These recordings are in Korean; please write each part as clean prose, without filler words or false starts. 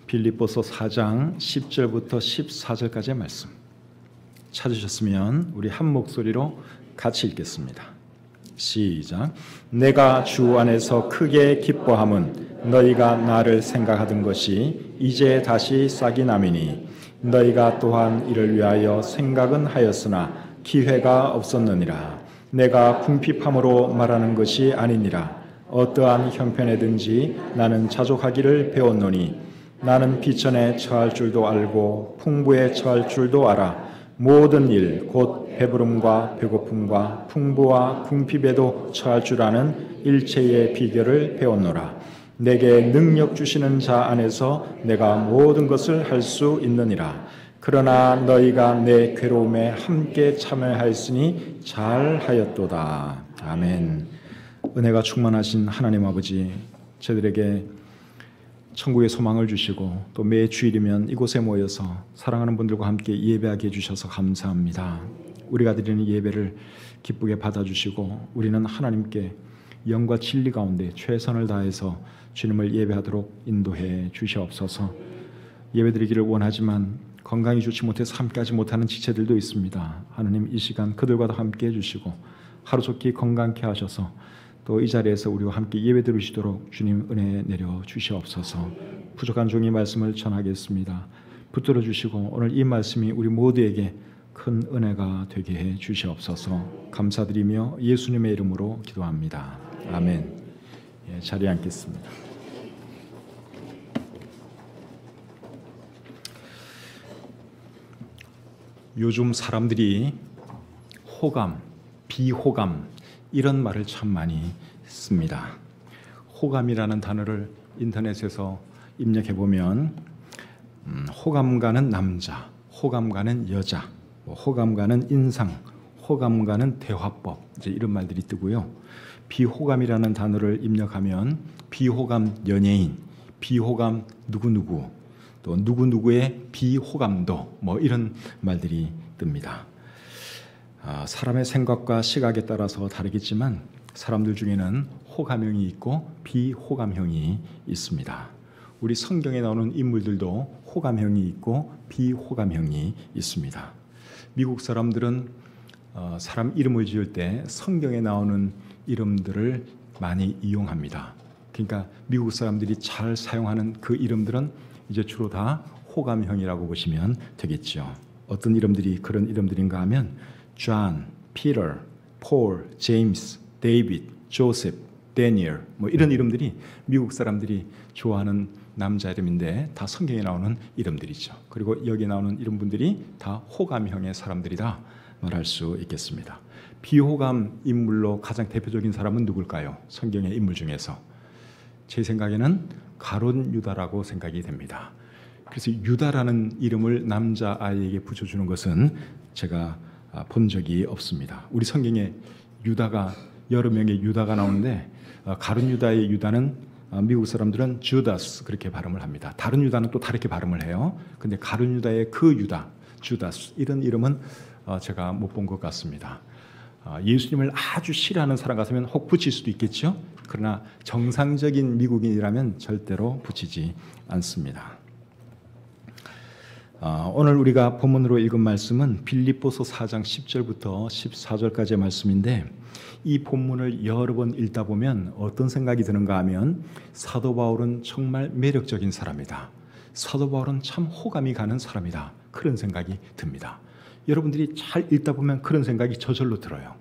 빌립보서 4장 10절부터 14절까지의 말씀 찾으셨으면 우리 한 목소리로 같이 읽겠습니다. 시작. 내가 주 안에서 크게 기뻐함은 너희가 나를 생각하던 것이 이제 다시 싹이 남이니 너희가 또한 이를 위하여 생각은 하였으나 기회가 없었느니라. 내가 궁핍함으로 말하는 것이 아니니라. 어떠한 형편에든지 나는 자족하기를 배웠노니 나는 비천에 처할 줄도 알고 풍부에 처할 줄도 알아. 모든 일 곧 배부름과 배고픔과 풍부와 궁핍에도 처할 줄 아는 일체의 비결을 배웠노라. 내게 능력 주시는 자 안에서 내가 모든 것을 할 수 있느니라. 그러나 너희가 내 괴로움에 함께 참여하였으니 잘하였도다. 아멘. 은혜가 충만하신 하나님 아버지, 저희들에게 천국의 소망을 주시고 또 매 주일이면 이곳에 모여서 사랑하는 분들과 함께 예배하게 해주셔서 감사합니다. 우리가 드리는 예배를 기쁘게 받아주시고 우리는 하나님께 영과 진리 가운데 최선을 다해서 주님을 예배하도록 인도해 주시옵소서. 예배드리기를 원하지만 건강이 좋지 못해서 함께하지 못하는 지체들도 있습니다. 하나님, 이 시간 그들과도 함께 해주시고 하루속히 건강케 하셔서 또 이 자리에서 우리와 함께 예배 드리시도록 주님 은혜 내려 주시옵소서. 부족한 종이 말씀을 전하겠습니다. 붙들어 주시고 오늘 이 말씀이 우리 모두에게 큰 은혜가 되게 해 주시옵소서. 감사드리며 예수님의 이름으로 기도합니다. 아멘. 자리에 앉겠습니다. 요즘 사람들이 호감, 비호감 이런 말을 참 많이 씁니다. 호감이라는 단어를 인터넷에서 입력해 보면 호감가는 남자, 호감가는 여자, 호감가는 인상, 호감가는 대화법, 이제 이런 말들이 뜨고요. 비호감이라는 단어를 입력하면 비호감 연예인, 비호감 누구누구, 또 누구누구의 비호감도 이런 말들이 뜹니다. 사람의 생각과 시각에 따라서 다르겠지만 사람들 중에는 호감형이 있고 비호감형이 있습니다. 우리 성경에 나오는 인물들도 호감형이 있고 비호감형이 있습니다. 미국 사람들은 사람 이름을 지을 때 성경에 나오는 이름들을 많이 이용합니다. 그러니까 미국 사람들이 잘 사용하는 그 이름들은 이제 주로 다 호감형이라고 보시면 되겠죠. 어떤 이름들이 그런 이름들인가 하면 존, 피터, 폴, 제임스, 데이빗, 조셉, 데니엘 이런 이름들이 미국 사람들이 좋아하는 남자 이름인데 다 성경에 나오는 이름들이죠. 그리고 여기 나오는 이름분들이 다 호감형의 사람들이다 말할 수 있겠습니다. 비호감 인물로 가장 대표적인 사람은 누굴까요? 성경의 인물 중에서 제 생각에는 가룟 유다라고 생각이 됩니다. 그래서 유다라는 이름을 남자아이에게 붙여주는 것은 제가 본 적이 없습니다. 우리 성경에 유다가 여러 명의 유다가 나오는데 가룟 유다의 유다는 미국 사람들은 주다스 그렇게 발음을 합니다. 다른 유다는 또 다르게 발음을 해요. 근데 가룟 유다의 그 유다, 주다스 이런 이름은 제가 못 본 것 같습니다. 예수님을 아주 싫어하는 사람 같으면 혹 붙일 수도 있겠죠. 그러나 정상적인 미국인이라면 절대로 붙이지 않습니다. 오늘 우리가 본문으로 읽은 말씀은 빌립보서 4장 10절부터 14절까지의 말씀인데 이 본문을 여러 번 읽다 보면 어떤 생각이 드는가 하면 사도 바울은 정말 매력적인 사람이다. 사도 바울은 참 호감이 가는 사람이다. 그런 생각이 듭니다. 여러분들이 잘 읽다 보면 그런 생각이 저절로 들어요.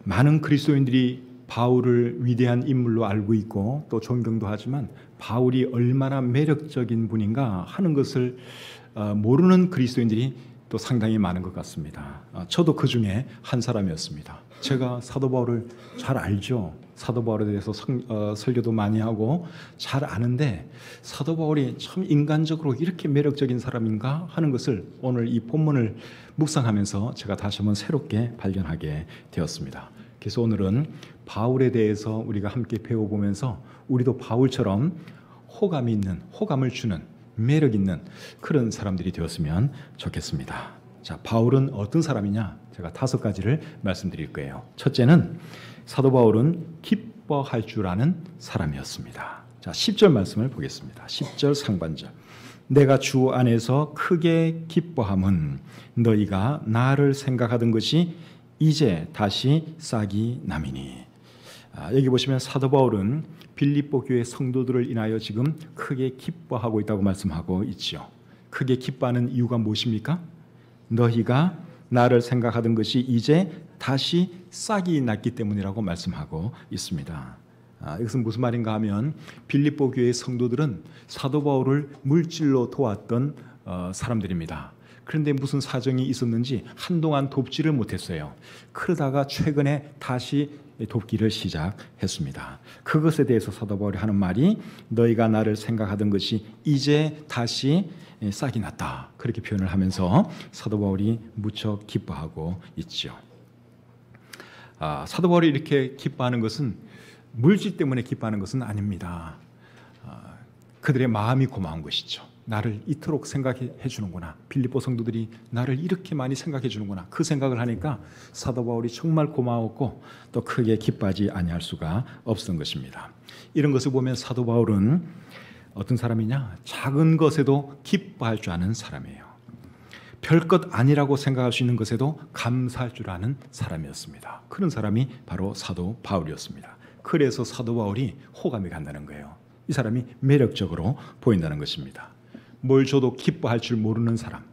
많은 그리스도인들이 바울을 위대한 인물로 알고 있고 또 존경도 하지만 바울이 얼마나 매력적인 분인가 하는 것을 모르는 그리스도인들이 또 상당히 많은 것 같습니다. 저도 그 중에 한 사람이었습니다. 제가 사도 바울을 잘 알죠. 사도 바울에 대해서 설교도 많이 하고 잘 아는데 사도 바울이 참 인간적으로 이렇게 매력적인 사람인가 하는 것을 오늘 이 본문을 묵상하면서 제가 다시 한번 새롭게 발견하게 되었습니다. 그래서 오늘은 바울에 대해서 우리가 함께 배워보면서 우리도 바울처럼 호감이 있는, 호감을 주는, 매력 있는 그런 사람들이 되었으면 좋겠습니다. 자, 바울은 어떤 사람이냐? 제가 5가지를 말씀드릴 거예요. 첫째는 사도 바울은 기뻐할 줄 아는 사람이었습니다. 자, 10절 말씀을 보겠습니다. 10절 상반절. 내가 주 안에서 크게 기뻐함은 너희가 나를 생각하던 것이 이제 다시 싹이 남이니. 여기 보시면 사도 바울은 빌립보 교회 성도들을 인하여 지금 크게 기뻐하고 있다고 말씀하고 있죠. 크게 기뻐하는 이유가 무엇입니까? 너희가 나를 생각하던 것이 이제 다시 싹이 났기 때문이라고 말씀하고 있습니다. 이것은 무슨 말인가 하면 빌립보 교회의 성도들은 사도 바울을 물질로 도왔던 사람들입니다. 그런데 무슨 사정이 있었는지 한동안 돕지를 못했어요. 그러다가 최근에 다시 돕기를 시작했습니다. 그것에 대해서 사도 바울이 하는 말이 너희가 나를 생각하던 것이 이제 다시 싹이 났다. 그렇게 표현을 하면서 사도 바울이 무척 기뻐하고 있죠. 사도 바울이 이렇게 기뻐하는 것은 물질 때문에 기뻐하는 것은 아닙니다. 그들의 마음이 고마운 것이죠. 나를 이토록 생각해 주는구나. 빌립보 성도들이 나를 이렇게 많이 생각해 주는구나. 그 생각을 하니까 사도 바울이 정말 고마웠고 또 크게 기뻐하지 아니할 수가 없었던 것입니다. 이런 것을 보면 사도 바울은 어떤 사람이냐? 작은 것에도 기뻐할 줄 아는 사람이에요. 별것 아니라고 생각할 수 있는 것에도 감사할 줄 아는 사람이었습니다. 그런 사람이 바로 사도 바울이었습니다. 그래서 사도 바울이 호감이 간다는 거예요. 이 사람이 매력적으로 보인다는 것입니다. 뭘 줘도 기뻐할 줄 모르는 사람,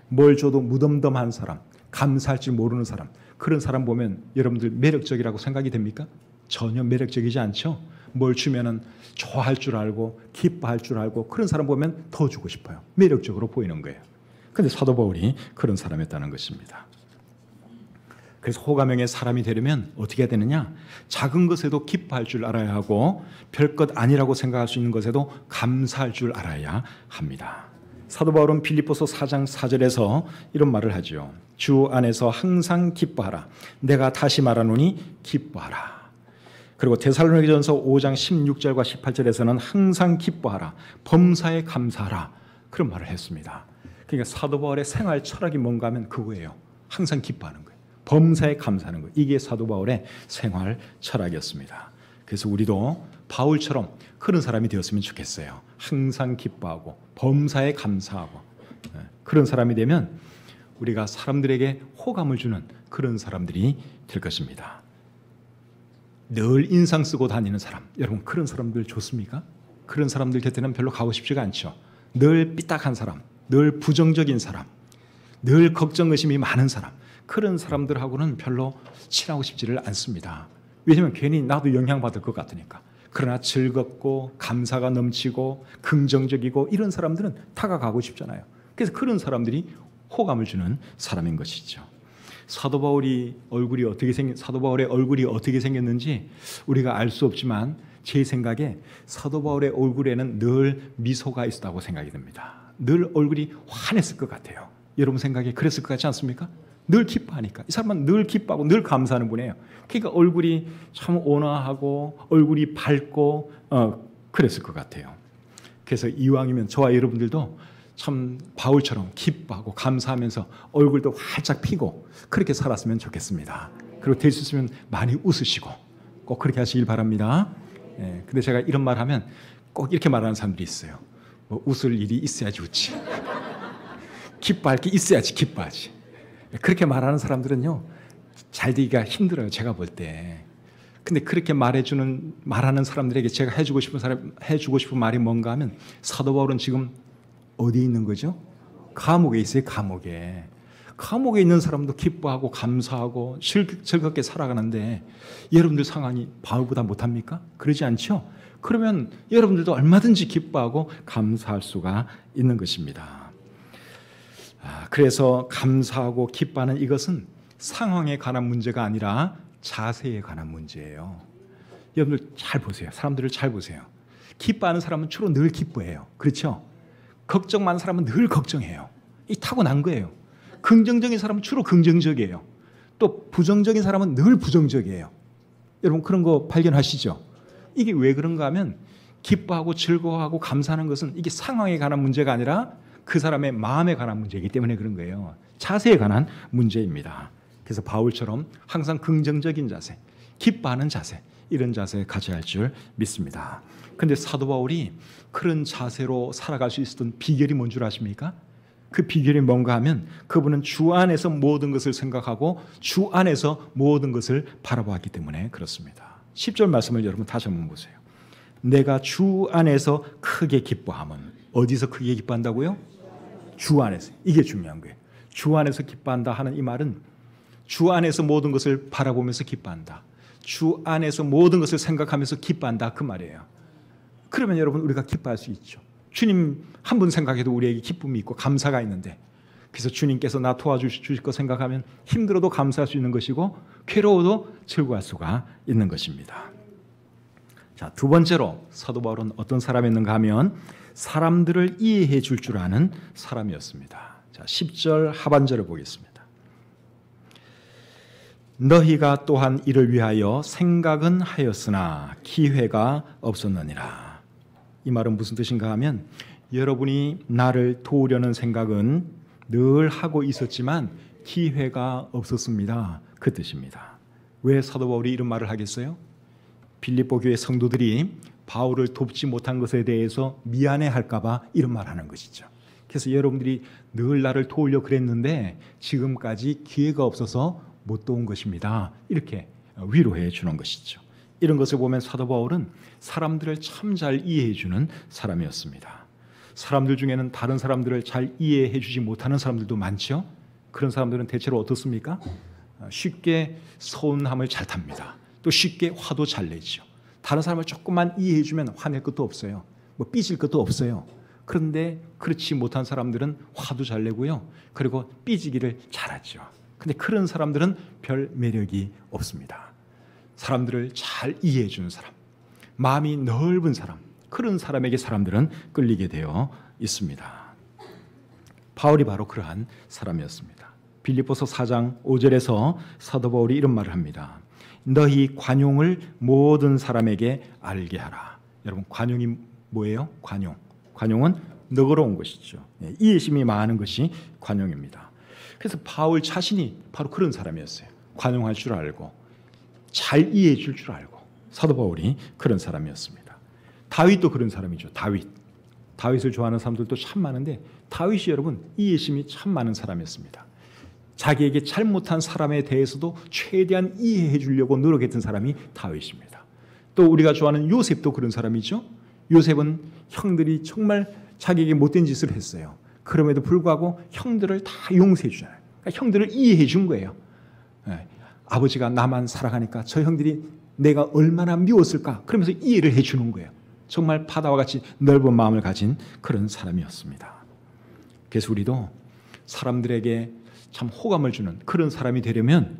뭘 줘도 무덤덤한 사람, 감사할 줄 모르는 사람, 그런 사람 보면 여러분들 매력적이라고 생각이 됩니까? 전혀 매력적이지 않죠. 뭘 주면은 좋아할 줄 알고 기뻐할 줄 알고 그런 사람 보면 더 주고 싶어요. 매력적으로 보이는 거예요. 그런데 사도 바울이 그런 사람이었다는 것입니다. 그래서 호감형의 사람이 되려면 어떻게 해야 되느냐? 작은 것에도 기뻐할 줄 알아야 하고 별것 아니라고 생각할 수 있는 것에도 감사할 줄 알아야 합니다. 사도 바울은 빌립보서 4장 4절에서 이런 말을 하죠. 주 안에서 항상 기뻐하라. 내가 다시 말하노니 기뻐하라. 그리고 데살로니가전서 5장 16절과 18절에서는 항상 기뻐하라. 범사에 감사하라. 그런 말을 했습니다. 그러니까 사도 바울의 생활 철학이 뭔가 하면 그거예요. 항상 기뻐하는 거예요. 범사에 감사하는 것. 이게 사도 바울의 생활 철학이었습니다. 그래서 우리도 바울처럼 그런 사람이 되었으면 좋겠어요. 항상 기뻐하고 범사에 감사하고 그런 사람이 되면 우리가 사람들에게 호감을 주는 그런 사람들이 될 것입니다. 늘 인상 쓰고 다니는 사람, 여러분 그런 사람들 좋습니까? 그런 사람들 곁에는 별로 가고 싶지가 않죠. 늘 삐딱한 사람, 늘 부정적인 사람, 늘 걱정 의심이 많은 사람, 그런 사람들하고는 별로 친하고 싶지를 않습니다. 왜냐하면 괜히 나도 영향받을 것 같으니까. 그러나 즐겁고 감사가 넘치고 긍정적이고 이런 사람들은 다가가고 싶잖아요. 그래서 그런 사람들이 호감을 주는 사람인 것이죠. 사도 바울의 얼굴이 어떻게 생겼는지 우리가 알 수 없지만 제 생각에 사도 바울의 얼굴에는 늘 미소가 있었다고 생각이 듭니다. 늘 얼굴이 환했을 것 같아요. 여러분 생각에 그랬을 것 같지 않습니까? 늘 기뻐하니까. 이 사람은 늘 기뻐하고 늘 감사하는 분이에요. 그러니까 얼굴이 참 온화하고 얼굴이 밝고 그랬을 것 같아요. 그래서 이왕이면 저와 여러분들도 참 바울처럼 기뻐하고 감사하면서 얼굴도 활짝 피고 그렇게 살았으면 좋겠습니다. 그리고 될 수 있으면 많이 웃으시고 꼭 그렇게 하시길 바랍니다. 근데 제가 이런 말 하면 꼭 이렇게 말하는 사람들이 있어요. 뭐 웃을 일이 있어야지 웃지. 기뻐할 게 있어야지 기뻐하지. 그렇게 말하는 사람들은요 잘 되기가 힘들어요. 제가 볼 때. 근데 그렇게 말하는 사람들에게 제가 해주고 싶은 말이 뭔가 하면 사도 바울은 지금 어디에 있는 거죠? 감옥에 있어요. 감옥에 있는 사람도 기뻐하고 감사하고 즐겁게 살아가는데 여러분들 상황이 바울보다 못합니까? 그러지 않죠? 그러면 여러분들도 얼마든지 기뻐하고 감사할 수가 있는 것입니다. 그래서 감사하고 기뻐하는 이것은 상황에 관한 문제가 아니라 자세에 관한 문제예요. 여러분들 잘 보세요. 사람들을 잘 보세요. 기뻐하는 사람은 주로 늘 기뻐해요. 그렇죠? 걱정 많은 사람은 늘 걱정해요. 이 타고난 거예요. 긍정적인 사람은 주로 긍정적이에요. 또 부정적인 사람은 늘 부정적이에요. 여러분 그런 거 발견하시죠? 이게 왜 그런가 하면 기뻐하고 즐거워하고 감사하는 것은 이게 상황에 관한 문제가 아니라 그 사람의 마음에 관한 문제이기 때문에 그런 거예요. 자세에 관한 문제입니다. 그래서 바울처럼 항상 긍정적인 자세, 기뻐하는 자세, 이런 자세 가져야 할 줄 믿습니다. 그런데 사도 바울이 그런 자세로 살아갈 수 있었던 비결이 뭔 줄 아십니까? 그 비결이 뭔가 하면 그분은 주 안에서 모든 것을 생각하고 주 안에서 모든 것을 바라보았기 때문에 그렇습니다. 10절 말씀을 여러분 다시 한번 보세요. 내가 주 안에서 크게 기뻐함은, 어디서 크게 기뻐한다고요? 주 안에서. 이게 중요한 거예요. 주 안에서 기뻐한다 하는 이 말은 주 안에서 모든 것을 바라보면서 기뻐한다, 주 안에서 모든 것을 생각하면서 기뻐한다, 그 말이에요. 그러면 여러분 우리가 기뻐할 수 있죠. 주님 한 분 생각해도 우리에게 기쁨이 있고 감사가 있는데, 그래서 주님께서 나 도와주실 거 생각하면 힘들어도 감사할 수 있는 것이고 괴로워도 즐거워할 수가 있는 것입니다. 자, 두 번째로 사도 바울은 어떤 사람이었는가 하면 사람들을 이해해 줄 줄 아는 사람이었습니다. 자, 10절 하반절을 보겠습니다. 너희가 또한 이를 위하여 생각은 하였으나 기회가 없었느니라. 이 말은 무슨 뜻인가 하면 여러분이 나를 도우려는 생각은 늘 하고 있었지만 기회가 없었습니다, 그 뜻입니다. 왜 사도 바울이 이런 말을 하겠어요? 빌립보 교회 성도들이 바울을 돕지 못한 것에 대해서 미안해할까 봐 이런 말을 하는 것이죠. 그래서 여러분들이 늘 나를 도우려고 그랬는데 지금까지 기회가 없어서 못 도운 것입니다, 이렇게 위로해 주는 것이죠. 이런 것을 보면 사도 바울은 사람들을 참 잘 이해해 주는 사람이었습니다. 사람들 중에는 다른 사람들을 잘 이해해 주지 못하는 사람들도 많죠. 그런 사람들은 대체로 어떻습니까? 쉽게 서운함을 잘 탑니다. 또 쉽게 화도 잘 내죠. 다른 사람을 조금만 이해해 주면 화낼 것도 없어요. 뭐 삐질 것도 없어요. 그런데 그렇지 못한 사람들은 화도 잘 내고요, 그리고 삐지기를 잘하죠. 근데 그런 사람들은 별 매력이 없습니다. 사람들을 잘 이해해 주는 사람, 마음이 넓은 사람, 그런 사람에게 사람들은 끌리게 되어 있습니다. 바울이 바로 그러한 사람이었습니다. 빌립보서 4장 5절에서 사도 바울이 이런 말을 합니다. 너희 관용을 모든 사람에게 알게 하라. 여러분, 관용이 뭐예요? 관용은 너그러운 것이죠. 이해심이 많은 것이 관용입니다. 그래서 바울 자신이 바로 그런 사람이었어요. 관용할 줄 알고 잘 이해해 줄 줄 알고. 사도 바울이 그런 사람이었습니다. 다윗도 그런 사람이죠. 다윗을 좋아하는 사람들도 참 많은데 다윗이 여러분 이해심이 참 많은 사람이었습니다. 자기에게 잘못한 사람에 대해서도 최대한 이해해 주려고 노력했던 사람이 다윗입니다. 또 우리가 좋아하는 요셉도 그런 사람이죠. 요셉은 형들이 정말 자기에게 못된 짓을 했어요. 그럼에도 불구하고 형들을 다 용서해 주잖아요. 그러니까 형들을 이해해 준 거예요. 아버지가 나만 사랑하니까 저 형들이 내가 얼마나 미웠을까, 그러면서 이해를 해 주는 거예요. 정말 바다와 같이 넓은 마음을 가진 그런 사람이었습니다. 그래서 우리도 사람들에게 참 호감을 주는 그런 사람이 되려면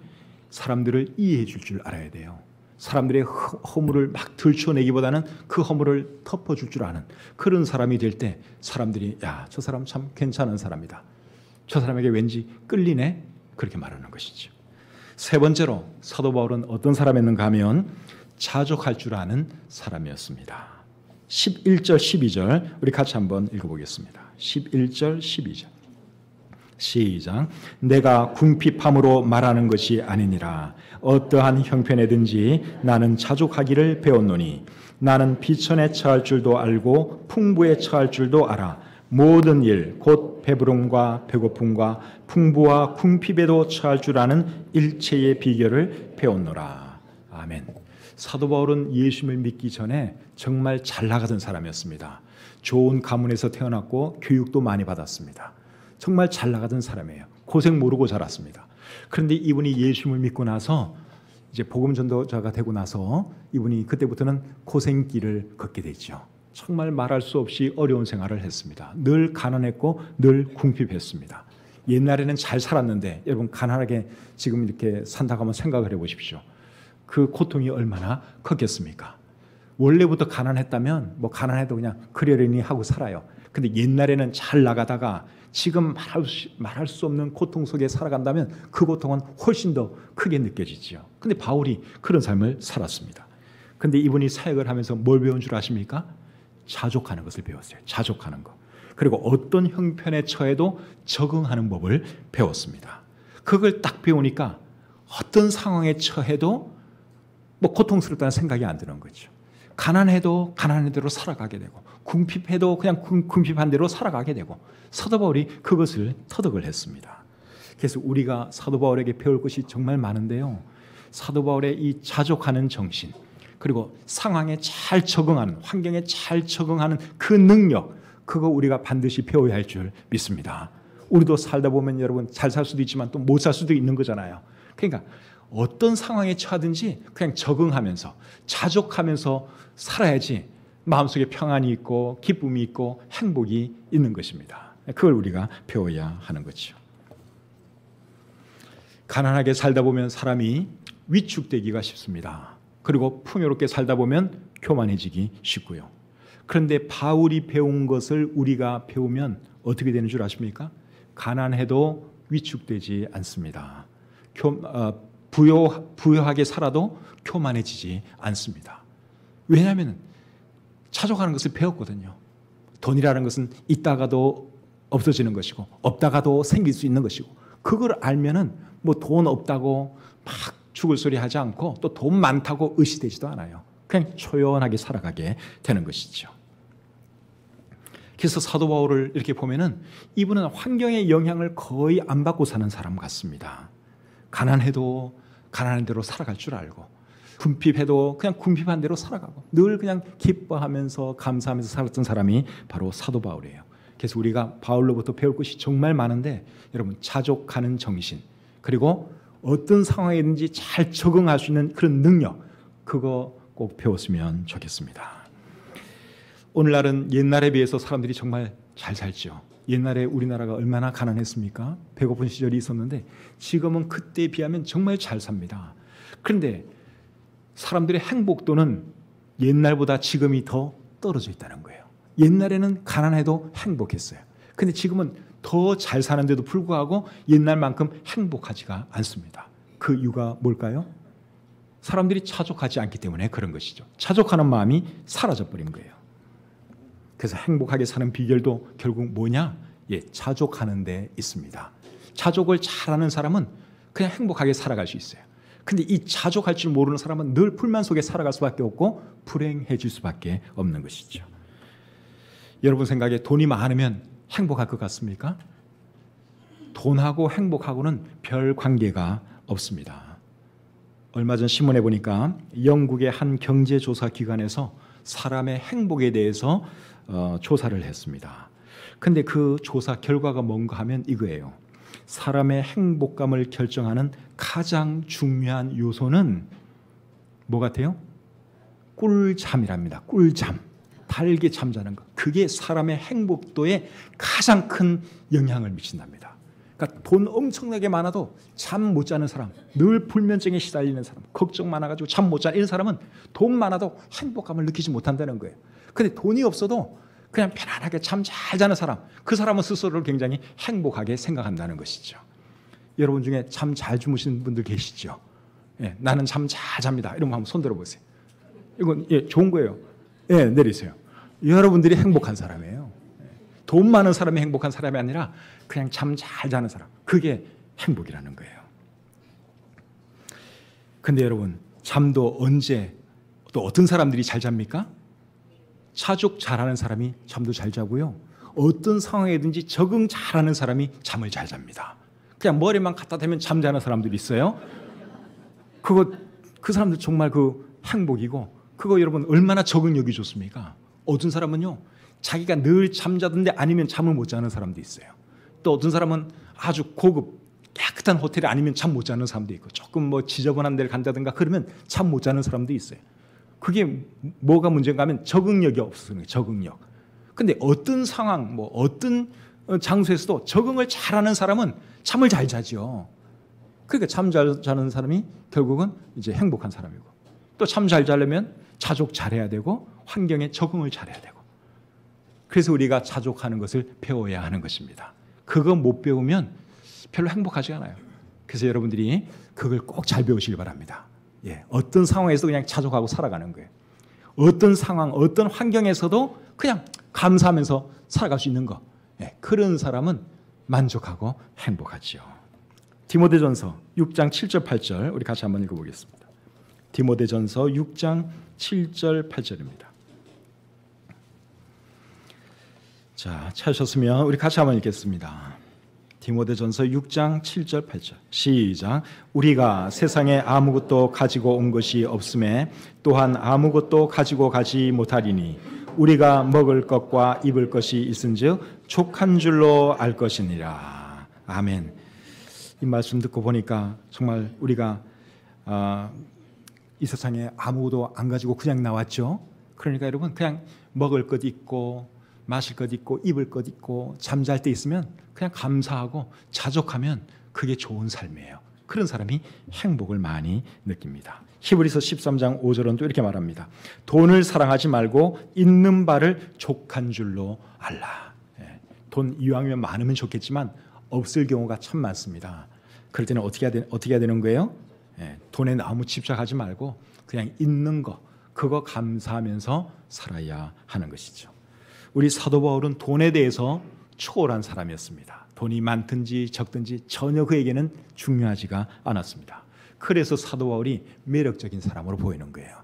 사람들을 이해해 줄 줄 알아야 돼요. 사람들의 허물을 막 들춰내기보다는 그 허물을 덮어줄 줄 아는 그런 사람이 될 때 사람들이 야, 저 사람 참 괜찮은 사람이다, 저 사람에게 왠지 끌리네, 그렇게 말하는 것이죠. 세 번째로 사도 바울은 어떤 사람이었는가 하면 자족할 줄 아는 사람이었습니다. 11절 12절 우리 같이 한번 읽어보겠습니다. 11절 12절 시작. 내가 궁핍함으로 말하는 것이 아니니라. 어떠한 형편에든지 나는 자족하기를 배웠노니 나는 비천에 처할 줄도 알고 풍부에 처할 줄도 알아. 모든 일 곧 배부름과 배고픔과 풍부와 궁핍에도 처할 줄 아는 일체의 비결을 배웠노라. 아멘. 사도 바울은 예수님을 믿기 전에 정말 잘 나가던 사람이었습니다. 좋은 가문에서 태어났고 교육도 많이 받았습니다. 정말 잘 나가던 사람이에요. 고생 모르고 자랐습니다. 그런데 이분이 예수님을 믿고 나서 이제 복음 전도자가 되고 나서 이분이 그때부터는 고생길을 걷게 되죠. 정말 말할 수 없이 어려운 생활을 했습니다. 늘 가난했고 늘 궁핍했습니다. 옛날에는 잘 살았는데 여러분 가난하게 지금 이렇게 산다고 한번 생각을 해보십시오. 그 고통이 얼마나 컸겠습니까? 원래부터 가난했다면 뭐 가난해도 그냥 그러려니 하고 살아요. 근데 옛날에는 잘 나가다가 지금 말할 수 없는 고통 속에 살아간다면 그 고통은 훨씬 더 크게 느껴지죠. 근데 바울이 그런 삶을 살았습니다. 근데 이분이 사역을 하면서 뭘 배운 줄 아십니까? 자족하는 것을 배웠어요. 자족하는 것. 그리고 어떤 형편에 처해도 적응하는 법을 배웠습니다. 그걸 딱 배우니까 어떤 상황에 처해도 뭐 고통스럽다는 생각이 안 드는 거죠. 가난해도 가난한 대로 살아가게 되고 궁핍해도 그냥 궁핍한 대로 살아가게 되고 사도 바울이 그것을 터득을 했습니다. 그래서 우리가 사도 바울에게 배울 것이 정말 많은데요. 사도 바울의 이 자족하는 정신, 그리고 상황에 잘 적응하는, 환경에 잘 적응하는 그 능력, 그거 우리가 반드시 배워야 할 줄 믿습니다. 우리도 살다 보면 여러분 잘 살 수도 있지만 또 못 살 수도 있는 거잖아요. 그러니까 어떤 상황에 처하든지 그냥 적응하면서 자족하면서 살아야지 마음속에 평안이 있고 기쁨이 있고 행복이 있는 것입니다. 그걸 우리가 배워야 하는 거죠. 가난하게 살다 보면 사람이 위축되기가 쉽습니다. 그리고 풍요롭게 살다 보면 교만해지기 쉽고요. 그런데 바울이 배운 것을 우리가 배우면 어떻게 되는 줄 아십니까? 가난해도 위축되지 않습니다. 부유하게 살아도 교만해지지 않습니다. 왜냐하면 자족하는 것을 배웠거든요. 돈이라는 것은 있다가도 없어지는 것이고 없다가도 생길 수 있는 것이고 그걸 알면은 뭐 돈 없다고 막 죽을 소리 하지 않고 또 돈 많다고 의시되지도 않아요. 그냥 초연하게 살아가게 되는 것이죠. 그래서 사도 바울을 이렇게 보면은 이분은 환경의 영향을 거의 안 받고 사는 사람 같습니다. 가난해도 가난한 대로 살아갈 줄 알고 궁핍해도 그냥 궁핍한 대로 살아가고 늘 그냥 기뻐하면서 감사하면서 살았던 사람이 바로 사도 바울이에요. 그래서 우리가 바울로부터 배울 것이 정말 많은데 여러분 자족하는 정신 그리고 어떤 상황이든지 잘 적응할 수 있는 그런 능력 그거 꼭 배웠으면 좋겠습니다. 오늘날은 옛날에 비해서 사람들이 정말 잘 살죠. 옛날에 우리나라가 얼마나 가난했습니까? 배고픈 시절이 있었는데 지금은 그때에 비하면 정말 잘 삽니다. 그런데 사람들의 행복도는 옛날보다 지금이 더 떨어져 있다는 거예요. 옛날에는 가난해도 행복했어요. 근데 지금은 더 잘 사는데도 불구하고 옛날만큼 행복하지가 않습니다. 그 이유가 뭘까요? 사람들이 자족하지 않기 때문에 그런 것이죠. 자족하는 마음이 사라져버린 거예요. 그래서 행복하게 사는 비결도 결국 뭐냐? 자족하는 데 있습니다. 자족을 잘하는 사람은 그냥 행복하게 살아갈 수 있어요. 근데 이 자족할 줄 모르는 사람은 늘 불만 속에 살아갈 수밖에 없고 불행해질 수밖에 없는 것이죠. 여러분 생각에 돈이 많으면 행복할 것 같습니까? 돈하고 행복하고는 별 관계가 없습니다. 얼마 전 신문에 보니까 영국의 한 경제조사 기관에서 사람의 행복에 대해서 조사를 했습니다. 근데 그 조사 결과가 뭔가 하면 이거예요. 사람의 행복감을 결정하는 가장 중요한 요소는 뭐 같아요? 꿀잠이랍니다. 꿀잠. 달게 잠자는 것. 그게 사람의 행복도에 가장 큰 영향을 미친답니다. 그러니까 돈 엄청나게 많아도 잠 못 자는 사람, 늘 불면증에 시달리는 사람, 걱정 많아가지고 잠 못 자는 이런 사람은 돈 많아도 행복감을 느끼지 못한다는 거예요. 근데 돈이 없어도 그냥 편안하게 잠 잘 자는 사람, 그 사람은 스스로를 굉장히 행복하게 생각한다는 것이죠. 여러분 중에 잠 잘 주무시는 분들 계시죠? 나는 잠 잘 잡니다. 이런 거 한번 손 들어보세요. 이건 좋은 거예요. 내리세요. 여러분들이 행복한 사람이에요. 돈 많은 사람이 행복한 사람이 아니라 그냥 잠 잘 자는 사람. 그게 행복이라는 거예요. 근데 여러분, 잠도 언제 또 어떤 사람들이 잘 잡니까? 자족 잘하는 사람이 잠도 잘 자고요. 어떤 상황에든지 적응 잘하는 사람이 잠을 잘 잡니다. 그냥 머리만 갖다 대면 잠자는 사람들이 있어요. 그 사람들 정말 그 행복이고 그거 여러분 얼마나 적응력이 좋습니까? 어떤 사람은요 자기가 늘 잠자던데 아니면 잠을 못 자는 사람도 있어요. 또 어떤 사람은 아주 고급 깨끗한 호텔이 아니면 잠 못 자는 사람도 있고 조금 뭐 지저분한 데를 간다든가 그러면 잠 못 자는 사람도 있어요. 그게 뭐가 문제인가 하면 적응력이 없어서 그래요. 적응력. 근데 어떤 상황 뭐 어떤 장소에서도 적응을 잘하는 사람은 잠을 잘 자죠. 그러니까 잠 잘 자는 사람이 결국은 이제 행복한 사람이고 또 잠 잘 자려면 자족 잘해야 되고 환경에 적응을 잘해야 되고 그래서 우리가 자족하는 것을 배워야 하는 것입니다. 그거 못 배우면 별로 행복하지 않아요. 그래서 여러분들이 그걸 꼭 잘 배우시길 바랍니다. 어떤 상황에서도 그냥 자족하고 살아가는 거예요. 어떤 상황, 어떤 환경에서도 그냥 감사하면서 살아갈 수 있는 거. 그런 사람은 만족하고 행복하지요. 디모데전서 6장 7절 8절 우리 같이 한번 읽어보겠습니다. 디모데전서 6장 7절 8절입니다. 자, 찾으셨으면 우리 같이 한번 읽겠습니다. 디모데전서 6장 7절 8절 시작. 우리가 세상에 아무것도 가지고 온 것이 없음에 또한 아무것도 가지고 가지 못하리니 우리가 먹을 것과 입을 것이 있은즉 족한 줄로 알 것이니라. 아멘. 이 말씀 듣고 보니까 정말 우리가 이 세상에 아무것도 안 가지고 그냥 나왔죠. 그러니까 여러분 그냥 먹을 것 있고 마실 것 있고 입을 것 있고 잠잘 때 있으면 그냥 감사하고 자족하면 그게 좋은 삶이에요. 그런 사람이 행복을 많이 느낍니다. 히브리서 13장 5절은 또 이렇게 말합니다. 돈을 사랑하지 말고 있는 바를 족한 줄로 알라. 돈 이왕이면 많으면 좋겠지만 없을 경우가 참 많습니다. 그럴 때는 어떻게 해야 되는 거예요? 돈에 너무 집착하지 말고 그냥 있는 거 그거 감사하면서 살아야 하는 것이죠. 우리 사도 바울은 돈에 대해서 초월한 사람이었습니다. 돈이 많든지 적든지 전혀 그에게는 중요하지가 않았습니다. 그래서 사도 바울이 매력적인 사람으로 보이는 거예요.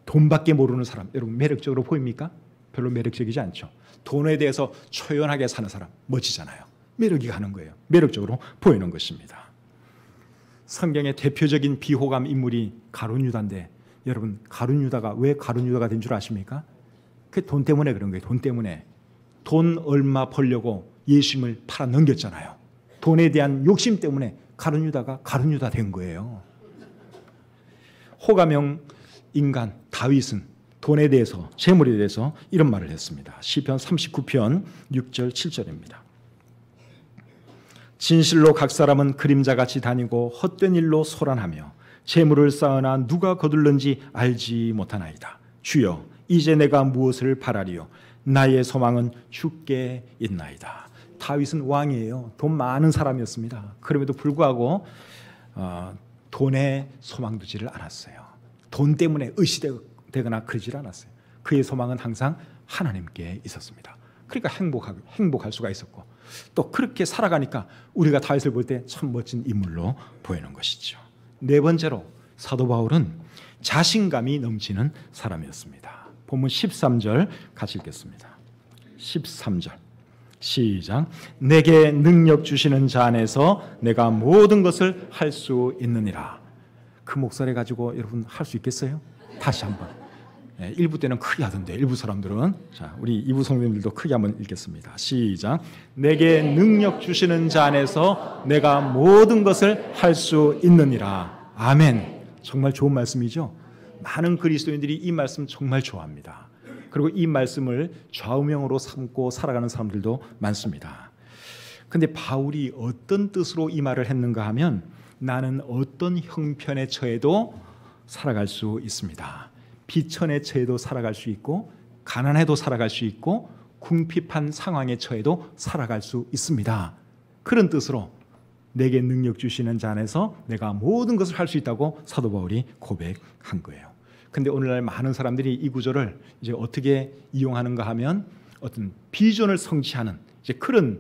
돈밖에 모르는 사람, 여러분 매력적으로 보입니까? 별로 매력적이지 않죠. 돈에 대해서 초연하게 사는 사람 멋지잖아요. 매력이 가는 거예요. 매력적으로 보이는 것입니다. 성경의 대표적인 비호감 인물이 가룟 유다인데 여러분 가룟 유다가 왜 가룟 유다가 된 줄 아십니까? 그 돈 때문에 그런 거예요. 돈 때문에. 돈 얼마 벌려고 예수님을 팔아 넘겼잖아요. 돈에 대한 욕심 때문에 가룟 유다가 가룟 유다 된 거예요. 호가명 인간 다윗은 돈에 대해서 재물에 대해서 이런 말을 했습니다. 시편 39편 6절 7절입니다. 진실로 각 사람은 그림자같이 다니고 헛된 일로 소란하며 재물을 쌓으나 누가 거둘는지 알지 못하나이다. 주여 이제 내가 무엇을 바라리요 나의 소망은 주께 있나이다. 다윗은 왕이에요. 돈 많은 사람이었습니다. 그럼에도 불구하고 돈에 소망 두지를 않았어요. 돈 때문에 의시되거나 그러질 않았어요. 그의 소망은 항상 하나님께 있었습니다. 그러니까 행복할 수가 있었고 또 그렇게 살아가니까 우리가 다윗을 볼 때 참 멋진 인물로 보이는 것이죠. 네 번째로 사도 바울은 자신감이 넘치는 사람이었습니다. 본문 13절 같이 읽겠습니다. 13절 시작. 내게 능력 주시는 자 안에서 내가 모든 것을 할 수 있느니라. 그 목소리 가지고 여러분 할 수 있겠어요? 다시 한번. 1부 때는 크게 하던데 1부 사람들은. 자, 우리 2부 성도님들도 크게 한번 읽겠습니다. 시작. 내게 능력 주시는 자 안에서 내가 모든 것을 할 수 있느니라. 아멘. 정말 좋은 말씀이죠. 많은 그리스도인들이 이 말씀 정말 좋아합니다. 그리고 이 말씀을 좌우명으로 삼고 살아가는 사람들도 많습니다. 그런데 바울이 어떤 뜻으로 이 말을 했는가 하면 나는 어떤 형편에 처해도 살아갈 수 있습니다. 비천에 처해도 살아갈 수 있고 가난해도 살아갈 수 있고 궁핍한 상황에 처해도 살아갈 수 있습니다. 그런 뜻으로 내게 능력 주시는 자 안에서 내가 모든 것을 할 수 있다고 사도 바울이 고백한 거예요. 근데 오늘날 많은 사람들이 이 구절을 이제 어떻게 이용하는가 하면 어떤 비전을 성취하는 이제 그런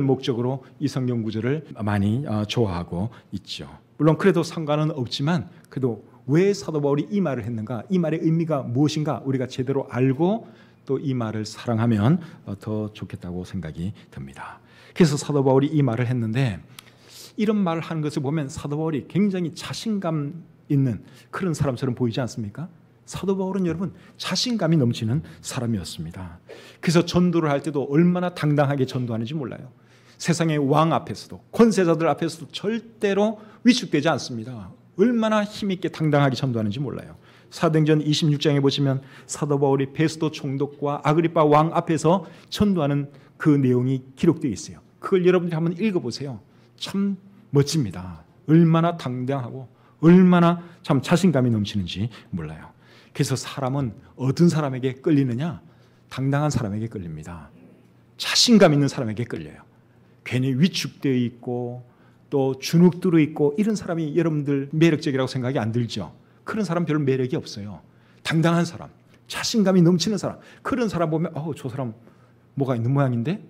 목적으로 이 성경 구절을 많이 좋아하고 있죠. 물론 그래도 상관은 없지만 그래도 왜 사도 바울이 이 말을 했는가, 이 말의 의미가 무엇인가 우리가 제대로 알고 또 이 말을 사랑하면 더 좋겠다고 생각이 듭니다. 그래서 사도 바울이 이 말을 했는데 이런 말을 하는 것을 보면 사도 바울이 굉장히 자신감 있는 그런 사람처럼 보이지 않습니까? 사도 바울은 여러분 자신감이 넘치는 사람이었습니다. 그래서 전도를 할 때도 얼마나 당당하게 전도하는지 몰라요. 세상의 왕 앞에서도 권세자들 앞에서도 절대로 위축되지 않습니다. 얼마나 힘있게 당당하게 전도하는지 몰라요. 사도행전 26장에 보시면 사도 바울이 베스도 총독과 아그리파 왕 앞에서 전도하는 그 내용이 기록되어 있어요. 그걸 여러분들이 한번 읽어보세요. 참 멋집니다. 얼마나 당당하고 얼마나 참 자신감이 넘치는지 몰라요. 그래서 사람은 어떤 사람에게 끌리느냐? 당당한 사람에게 끌립니다. 자신감 있는 사람에게 끌려요. 괜히 위축되어 있고 또 주눅 들어 있고 이런 사람이 여러분들 매력적이라고 생각이 안 들죠? 그런 사람 별로 매력이 없어요. 당당한 사람, 자신감이 넘치는 사람, 그런 사람 보면 저 사람 뭐가 있는 모양인데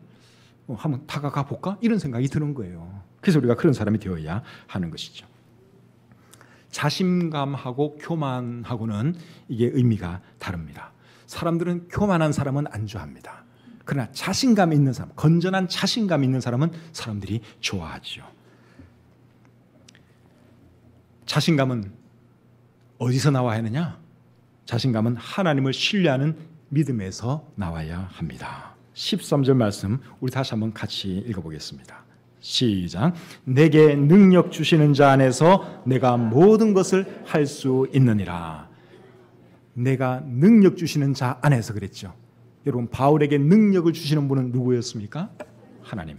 한번 다가가 볼까? 이런 생각이 드는 거예요. 그래서 우리가 그런 사람이 되어야 하는 것이죠. 자신감하고 교만하고는 이게 의미가 다릅니다. 사람들은 교만한 사람은 안 좋아합니다. 그러나 자신감 있는 사람, 건전한 자신감 있는 사람은 사람들이 좋아하죠. 자신감은 어디서 나와야 하느냐? 자신감은 하나님을 신뢰하는 믿음에서 나와야 합니다. 13절 말씀 우리 다시 한번 같이 읽어보겠습니다. 시작. 내게 능력 주시는 자 안에서 내가 모든 것을 할 수 있느니라. 내가 능력 주시는 자 안에서 그랬죠. 여러분, 바울에게 능력을 주시는 분은 누구였습니까? 하나님.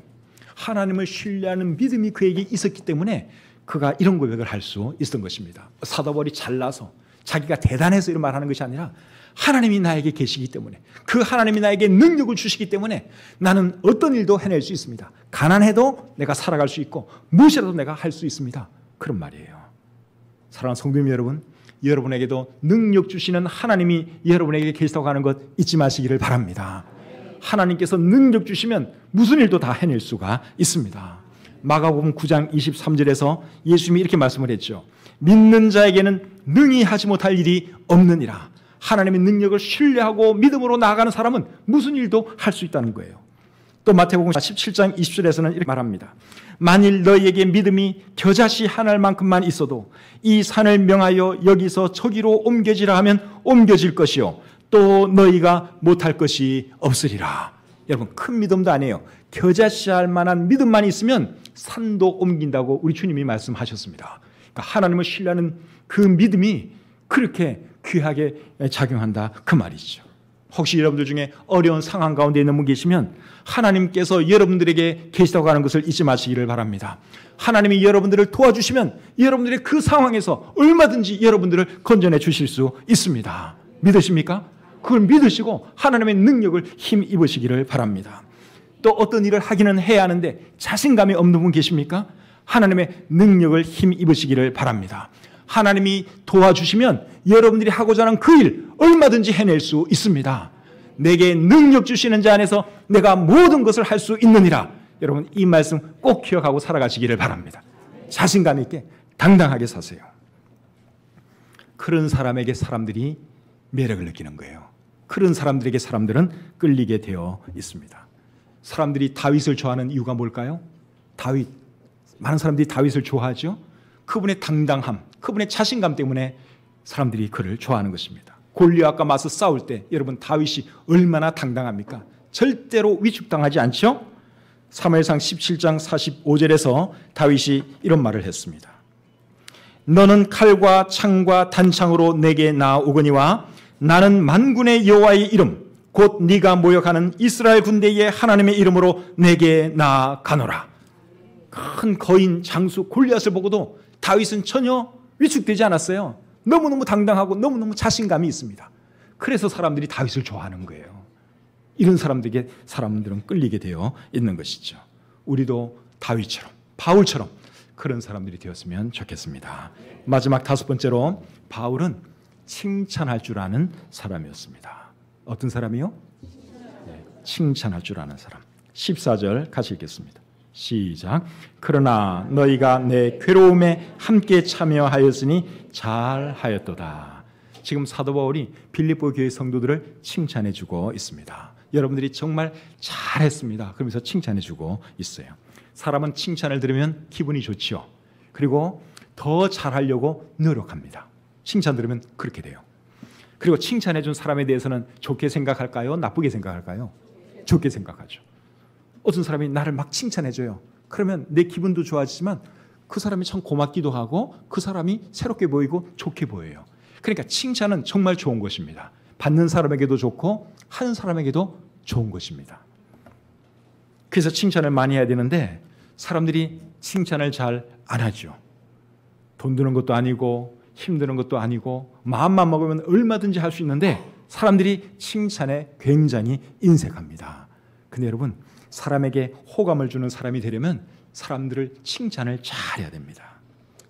하나님을 신뢰하는 믿음이 그에게 있었기 때문에 그가 이런 고백을 할 수 있었던 것입니다. 사도 바울이 잘나서 자기가 대단해서 이런 말하는 것이 아니라 하나님이 나에게 계시기 때문에, 그 하나님이 나에게 능력을 주시기 때문에 나는 어떤 일도 해낼 수 있습니다. 가난해도 내가 살아갈 수 있고 무엇이라도 내가 할 수 있습니다. 그런 말이에요. 사랑하는 성도님 여러분, 여러분에게도 능력 주시는 하나님이 여러분에게 계시다고 하는 것 잊지 마시기를 바랍니다. 하나님께서 능력 주시면 무슨 일도 다 해낼 수가 있습니다. 마가복음 9장 23절에서 예수님이 이렇게 말씀을 했죠. 믿는 자에게는 능히 하지 못할 일이 없느니라. 하나님의 능력을 신뢰하고 믿음으로 나아가는 사람은 무슨 일도 할 수 있다는 거예요. 또 마태복음 17장 20절에서는 이렇게 말합니다. 만일 너희에게 믿음이 겨자씨 한 알만큼만 있어도 이 산을 명하여 여기서 저기로 옮겨지라 하면 옮겨질 것이요 또 너희가 못할 것이 없으리라. 여러분, 큰 믿음도 아니에요. 겨자씨 할 만한 믿음만 있으면 산도 옮긴다고 우리 주님이 말씀하셨습니다. 그러니까 하나님을 신뢰하는 그 믿음이 그렇게 귀하게 작용한다 그 말이죠. 혹시 여러분들 중에 어려운 상황 가운데 있는 분 계시면 하나님께서 여러분들에게 계시다고 하는 것을 잊지 마시기를 바랍니다. 하나님이 여러분들을 도와주시면 여러분들의 그 상황에서 얼마든지 여러분들을 건져내 주실 수 있습니다. 믿으십니까? 그걸 믿으시고 하나님의 능력을 힘입으시기를 바랍니다. 또 어떤 일을 하기는 해야 하는데 자신감이 없는 분 계십니까? 하나님의 능력을 힘입으시기를 바랍니다. 하나님이 도와주시면 여러분들이 하고자 하는 그 일 얼마든지 해낼 수 있습니다. 내게 능력 주시는 자 안에서 내가 모든 것을 할 수 있느니라. 여러분, 이 말씀 꼭 기억하고 살아가시기를 바랍니다. 자신감 있게 당당하게 사세요. 그런 사람에게 사람들이 매력을 느끼는 거예요. 그런 사람들에게 사람들은 끌리게 되어 있습니다. 사람들이 다윗을 좋아하는 이유가 뭘까요? 많은 사람들이 다윗을 좋아하죠. 그분의 당당함, 그분의 자신감 때문에 사람들이 그를 좋아하는 것입니다. 골리앗과 맞서 싸울 때 여러분, 다윗이 얼마나 당당합니까? 절대로 위축당하지 않죠? 사무엘상 17장 45절에서 다윗이 이런 말을 했습니다. 너는 칼과 창과 단창으로 내게 나오거니와 나는 만군의 여호와의 이름 곧 네가 모욕하는 이스라엘 군대의 하나님의 이름으로 내게 나아가노라. 큰 거인 장수 골리앗을 보고도 다윗은 전혀 위축되지 않았어요. 너무너무 당당하고 너무너무 자신감이 있습니다. 그래서 사람들이 다윗을 좋아하는 거예요. 이런 사람들에게 사람들은 끌리게 되어 있는 것이죠. 우리도 다윗처럼, 바울처럼 그런 사람들이 되었으면 좋겠습니다. 마지막 다섯 번째로, 바울은 칭찬할 줄 아는 사람이었습니다. 어떤 사람이요? 네, 칭찬할 줄 아는 사람. 14절 같이 읽겠습니다. 시작. 그러나 너희가 내 괴로움에 함께 참여하였으니 잘하였도다. 지금 사도 바울이 빌립보 교회 성도들을 칭찬해주고 있습니다. 여러분들이 정말 잘했습니다. 그러면서 칭찬해주고 있어요. 사람은 칭찬을 들으면 기분이 좋지요. 그리고 더 잘하려고 노력합니다. 칭찬 들으면 그렇게 돼요. 그리고 칭찬해준 사람에 대해서는 좋게 생각할까요? 나쁘게 생각할까요? 좋게 생각하죠. 어떤 사람이 나를 막 칭찬해줘요. 그러면 내 기분도 좋아지지만 그 사람이 참 고맙기도 하고 그 사람이 새롭게 보이고 좋게 보여요. 그러니까 칭찬은 정말 좋은 것입니다. 받는 사람에게도 좋고 하는 사람에게도 좋은 것입니다. 그래서 칭찬을 많이 해야 되는데 사람들이 칭찬을 잘 안 하죠. 돈 드는 것도 아니고 힘드는 것도 아니고 마음만 먹으면 얼마든지 할 수 있는데 사람들이 칭찬에 굉장히 인색합니다. 근데 여러분, 사람에게 호감을 주는 사람이 되려면 사람들을 칭찬을 잘해야 됩니다.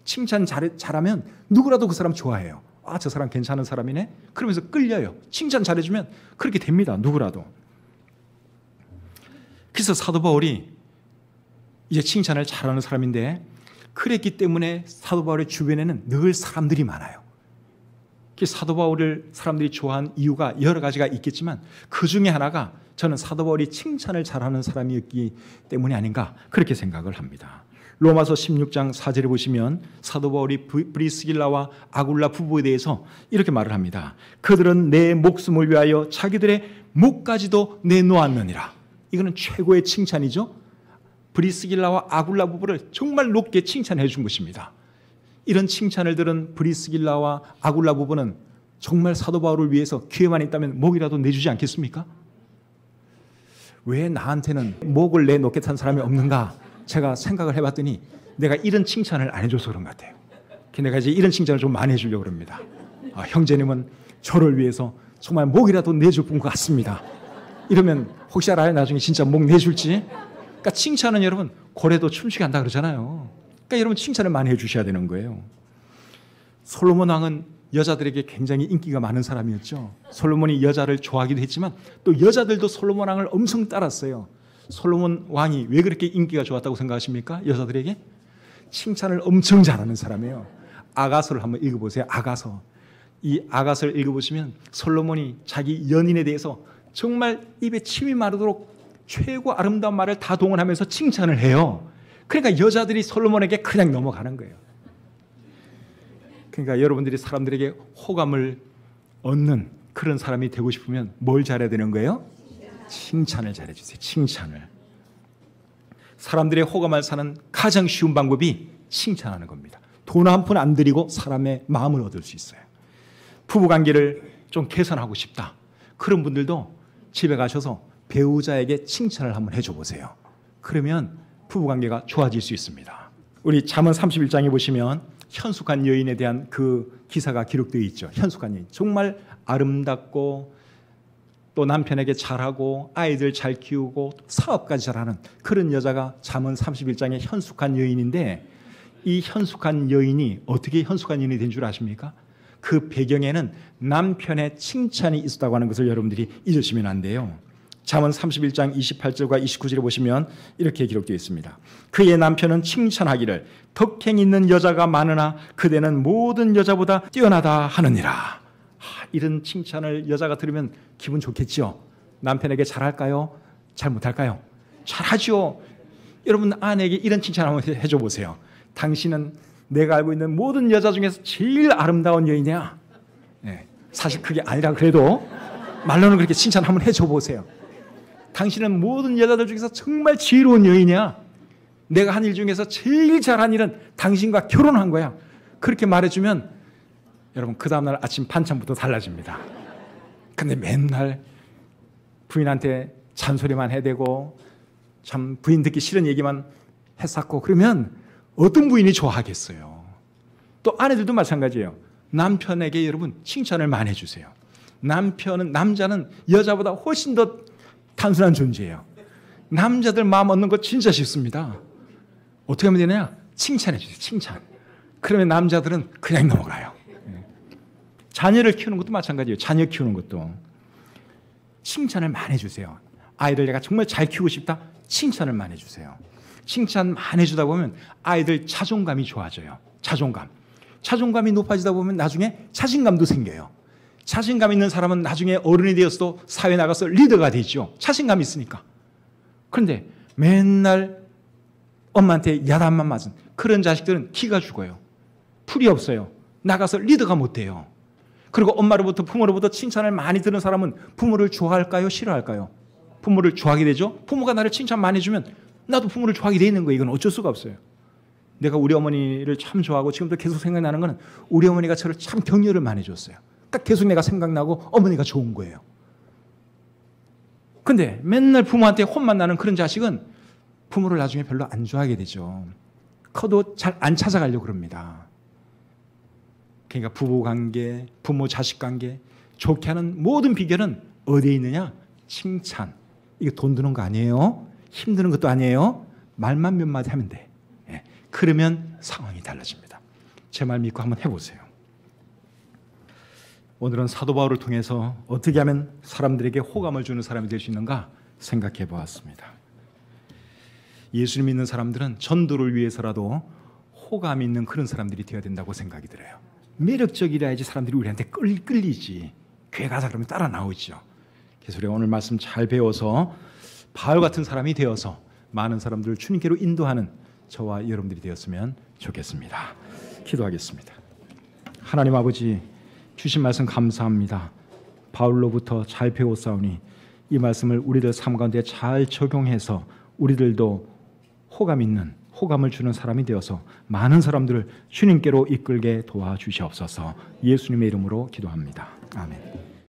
칭찬 잘하면 누구라도 그 사람 좋아해요. 아, 저 사람 괜찮은 사람이네? 그러면서 끌려요. 칭찬 잘해주면 그렇게 됩니다. 누구라도. 그래서 사도 바울이 이제 칭찬을 잘하는 사람인데 그랬기 때문에 사도 바울의 주변에는 늘 사람들이 많아요. 사도 바울을 사람들이 좋아한 이유가 여러 가지가 있겠지만 그 중에 하나가 저는 사도 바울이 칭찬을 잘하는 사람이었기 때문이 아닌가 그렇게 생각을 합니다. 로마서 16장 4절에 보시면 사도 바울이 브리스길라와 아굴라 부부에 대해서 이렇게 말을 합니다. 그들은 내 목숨을 위하여 자기들의 목까지도 내놓았느니라. 이거는 최고의 칭찬이죠. 브리스길라와 아굴라 부부를 정말 높게 칭찬해 준 것입니다. 이런 칭찬을 들은 브리스길라와 아굴라 부부는 정말 사도 바울을 위해서 기회만 있다면 목이라도 내주지 않겠습니까? 왜 나한테는 목을 내놓겠다는 사람이 없는가 제가 생각을 해봤더니 내가 이런 칭찬을 안 해줘서 그런 것 같아요. 내가 이제 이런 칭찬을 좀 많이 해주려고 합니다. 형제님은 저를 위해서 정말 목이라도 내줄 분 것 같습니다. 이러면 혹시 알아요? 나중에 진짜 목 내줄지? 그러니까 칭찬은 여러분 고래도 춤추게 한다 그러잖아요. 그러니까 여러분 칭찬을 많이 해주셔야 되는 거예요. 솔로몬 왕은 여자들에게 굉장히 인기가 많은 사람이었죠. 솔로몬이 여자를 좋아하기도 했지만 또 여자들도 솔로몬 왕을 엄청 따랐어요. 솔로몬 왕이 왜 그렇게 인기가 좋았다고 생각하십니까? 여자들에게? 칭찬을 엄청 잘하는 사람이에요. 아가서를 한번 읽어보세요. 아가서. 이 아가서를 읽어보시면 솔로몬이 자기 연인에 대해서 정말 입에 침이 마르도록 최고 아름다운 말을 다 동원하면서 칭찬을 해요. 그러니까 여자들이 솔로몬에게 그냥 넘어가는 거예요. 그러니까 여러분들이 사람들에게 호감을 얻는 그런 사람이 되고 싶으면 뭘 잘해야 되는 거예요? 칭찬을 잘해주세요. 칭찬을. 사람들의 호감을 사는 가장 쉬운 방법이 칭찬하는 겁니다. 돈 한 푼 안 들이고 사람의 마음을 얻을 수 있어요. 부부관계를 좀 개선하고 싶다. 그런 분들도 집에 가셔서 배우자에게 칭찬을 한번 해줘 보세요. 그러면 부부관계가 좋아질 수 있습니다. 우리 잠언 31장에 보시면 현숙한 여인에 대한 그 기사가 기록되어 있죠. 현숙한 여인. 정말 아름답고 또 남편에게 잘하고 아이들 잘 키우고 사업까지 잘하는 그런 여자가 잠언 31장의 현숙한 여인인데 이 현숙한 여인이 어떻게 현숙한 여인이 된 줄 아십니까? 그 배경에는 남편의 칭찬이 있었다고 하는 것을 여러분들이 잊으시면 안 돼요. 잠언 31장 28절과 29절에 보시면 이렇게 기록되어 있습니다. 그의 남편은 칭찬하기를 덕행 있는 여자가 많으나 그대는 모든 여자보다 뛰어나다 하느니라. 이런 칭찬을 여자가 들으면 기분 좋겠죠. 남편에게 잘할까요? 잘 못할까요? 잘하죠. 여러분 아내에게 이런 칭찬 한번 해줘 보세요. 당신은 내가 알고 있는 모든 여자 중에서 제일 아름다운 여인이야. 네, 사실 그게 아니라 그래도 말로는 그렇게 칭찬 한번 해줘 보세요. 당신은 모든 여자들 중에서 정말 지혜로운 여인이야. 내가 한 일 중에서 제일 잘한 일은 당신과 결혼한 거야. 그렇게 말해주면 여러분 그 다음날 아침 반찬부터 달라집니다. 근데 맨날 부인한테 잔소리만 해대고 참 부인 듣기 싫은 얘기만 했었고 그러면 어떤 부인이 좋아하겠어요. 또 아내들도 마찬가지예요. 남편에게 여러분 칭찬을 많이 해주세요. 남자는 여자보다 훨씬 더 단순한 존재예요. 남자들 마음 얻는 거 진짜 쉽습니다. 어떻게 하면 되느냐? 칭찬해 주세요. 칭찬. 그러면 남자들은 그냥 넘어가요. 자녀를 키우는 것도 마찬가지예요. 자녀 키우는 것도 칭찬을 많이 해주세요. 아이들 내가 정말 잘 키우고 싶다. 칭찬을 많이 해주세요. 칭찬 많이 해주다 보면 아이들 자존감이 좋아져요. 자존감이 높아지다 보면 나중에 자신감도 생겨요. 자신감 있는 사람은 나중에 어른이 되어서도 사회에 나가서 리더가 되죠. 자신감이 있으니까. 그런데 맨날 엄마한테 야단만 맞은 그런 자식들은 기가 죽어요. 풀이 없어요. 나가서 리더가 못 돼요. 그리고 엄마로부터 부모로부터 칭찬을 많이 들은 사람은 부모를 좋아할까요? 싫어할까요? 부모를 좋아하게 되죠. 부모가 나를 칭찬 많이 해주면 나도 부모를 좋아하게 돼 있는 거예요. 이건 어쩔 수가 없어요. 내가 우리 어머니를 참 좋아하고 지금도 계속 생각나는 거는 우리 어머니가 저를 참 격려를 많이 해줬어요. 딱 계속 내가 생각나고 어머니가 좋은 거예요. 근데 맨날 부모한테 혼만 나는 그런 자식은 부모를 나중에 별로 안 좋아하게 되죠. 커도 잘 안 찾아가려고 그럽니다. 그러니까 부부관계, 부모-자식 관계 좋게 하는 모든 비결은 어디에 있느냐? 칭찬. 이게 돈 드는 거 아니에요. 힘드는 것도 아니에요. 말만 몇 마디 하면 돼. 예. 그러면 상황이 달라집니다. 제 말 믿고 한번 해보세요. 오늘은 사도 바울을 통해서 어떻게 하면 사람들에게 호감을 주는 사람이 될 수 있는가 생각해 보았습니다. 예수님 믿는 사람들은 전도를 위해서라도 호감 있는 그런 사람들이 되어야 된다고 생각이 들어요. 매력적이라야지 사람들이 우리한테 끌리지. 교회 가자 그러면 따라 나오죠. 그래서 우리가 오늘 말씀 잘 배워서 바울 같은 사람이 되어서 많은 사람들을 주님께로 인도하는 저와 여러분들이 되었으면 좋겠습니다. 기도하겠습니다. 하나님 아버지, 주신 말씀 감사합니다. 바울로부터 잘 배웠사오니 이 말씀을 우리들 삶 가운데 잘 적용해서 우리들도 호감을 주는 사람이 되어서 많은 사람들을 주님께로 이끌게 도와주시옵소서. 예수님의 이름으로 기도합니다. 아멘.